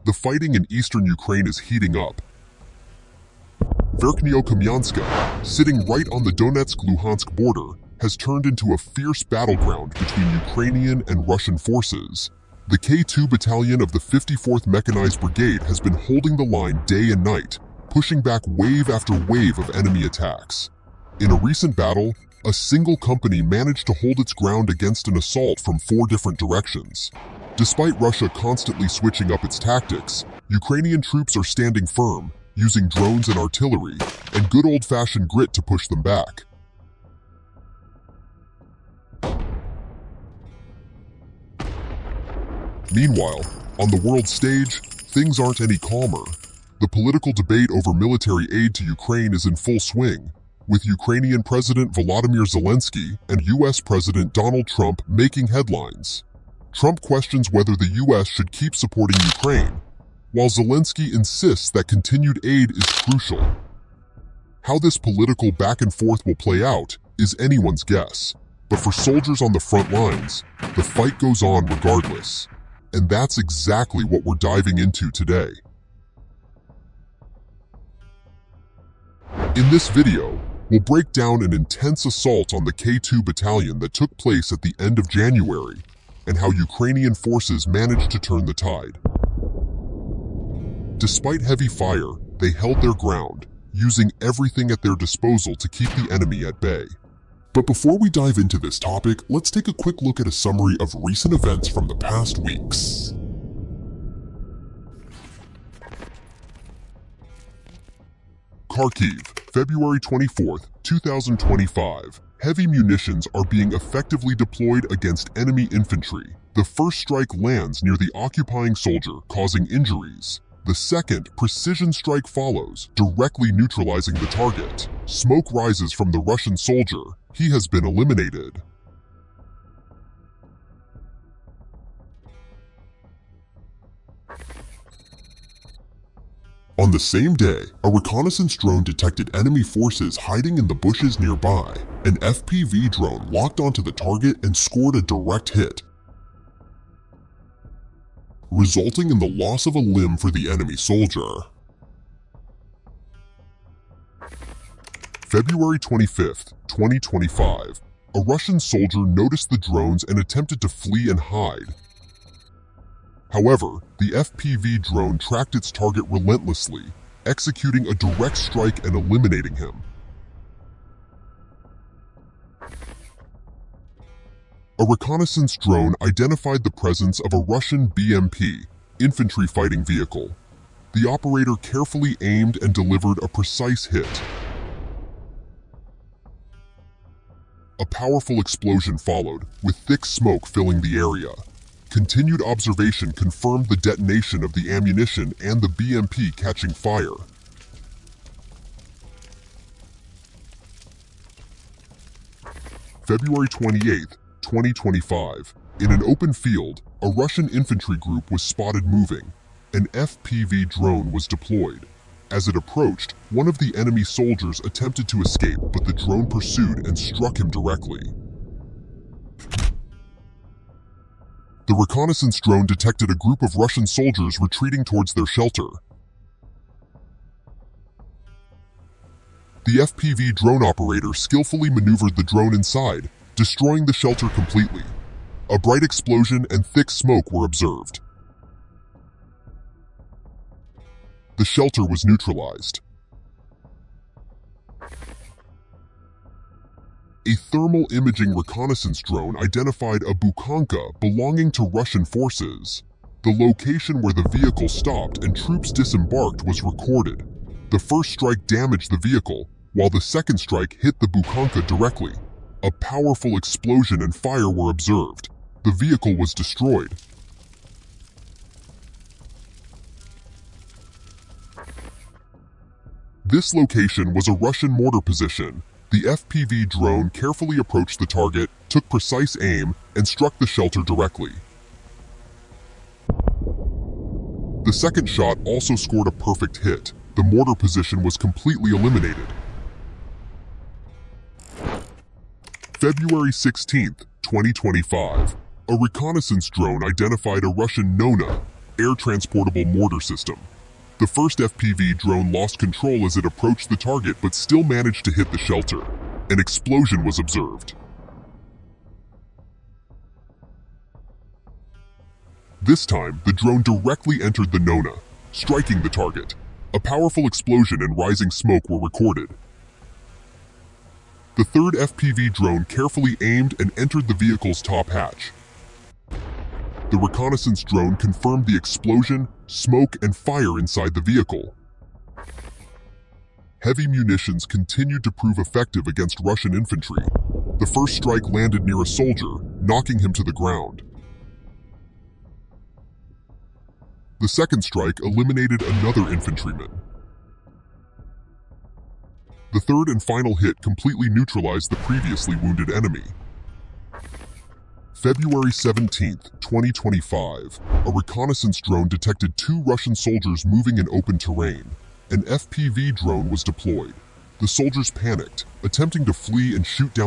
The fighting in eastern Ukraine is heating up. Verkhnyo-Kamyanska, sitting right on the Donetsk-Luhansk border, has turned into a fierce battleground between Ukrainian and Russian forces. The K2 Battalion of the 54th Mechanized Brigade has been holding the line day and night, pushing back wave after wave of enemy attacks. In a recent battle, a single company managed to hold its ground against an assault from 4 different directions. Despite Russia constantly switching up its tactics, Ukrainian troops are standing firm, using drones and artillery, and good old-fashioned grit to push them back. Meanwhile, on the world stage, things aren't any calmer. The political debate over military aid to Ukraine is in full swing, with Ukrainian President Volodymyr Zelensky and US President Donald Trump making headlines. Trump questions whether the US should keep supporting Ukraine, while Zelensky insists that continued aid is crucial. How this political back and forth will play out is anyone's guess, but for soldiers on the front lines, the fight goes on regardless. And that's exactly what we're diving into today. In this video, we'll break down an intense assault on the K2 Battalion that took place at the end of January, and how Ukrainian forces managed to turn the tide. Despite heavy fire, they held their ground, using everything at their disposal to keep the enemy at bay. But before we dive into this topic, let's take a quick look at a summary of recent events from the past weeks. Kharkiv, February 24th, 2025. Heavy munitions are being effectively deployed against enemy infantry. The first strike lands near the occupying soldier, causing injuries. The second precision strike follows, directly neutralizing the target. Smoke rises from the Russian soldier. He has been eliminated. On the same day, a reconnaissance drone detected enemy forces hiding in the bushes nearby. An FPV drone locked onto the target and scored a direct hit, resulting in the loss of a limb for the enemy soldier. February 25th, 2025. A Russian soldier noticed the drones and attempted to flee and hide. However, the FPV drone tracked its target relentlessly, executing a direct strike and eliminating him. A reconnaissance drone identified the presence of a Russian BMP, infantry fighting vehicle. The operator carefully aimed and delivered a precise hit. A powerful explosion followed, with thick smoke filling the area. Continued observation confirmed the detonation of the ammunition and the BMP catching fire. February 28th, 2025. In an open field, a Russian infantry group was spotted moving. An FPV drone was deployed. As it approached, one of the enemy soldiers attempted to escape, but the drone pursued and struck him directly. The reconnaissance drone detected a group of Russian soldiers retreating towards their shelter. The FPV drone operator skillfully maneuvered the drone inside, destroying the shelter completely. A bright explosion and thick smoke were observed. The shelter was neutralized. A thermal imaging reconnaissance drone identified a Bukhanka belonging to Russian forces. The location where the vehicle stopped and troops disembarked was recorded. The first strike damaged the vehicle, while the second strike hit the Bukhanka directly. A powerful explosion and fire were observed. The vehicle was destroyed. This location was a Russian mortar position. The FPV drone carefully approached the target, took precise aim, and struck the shelter directly. The second shot also scored a perfect hit. The mortar position was completely eliminated. February 16th, 2025. A reconnaissance drone identified a Russian Nona, air transportable mortar system. The first FPV drone lost control as it approached the target but still managed to hit the shelter. An explosion was observed. This time, the drone directly entered the Nona, striking the target. A powerful explosion and rising smoke were recorded. The third FPV drone carefully aimed and entered the vehicle's top hatch. The reconnaissance drone confirmed the explosion, smoke, and fire inside the vehicle. Heavy munitions continued to prove effective against Russian infantry. The first strike landed near a soldier, knocking him to the ground. The second strike eliminated another infantryman. The third and final hit completely neutralized the previously wounded enemy. February 17, 2025, a reconnaissance drone detected 2 Russian soldiers moving in open terrain. An FPV drone was deployed. The soldiers panicked, attempting to flee and shoot down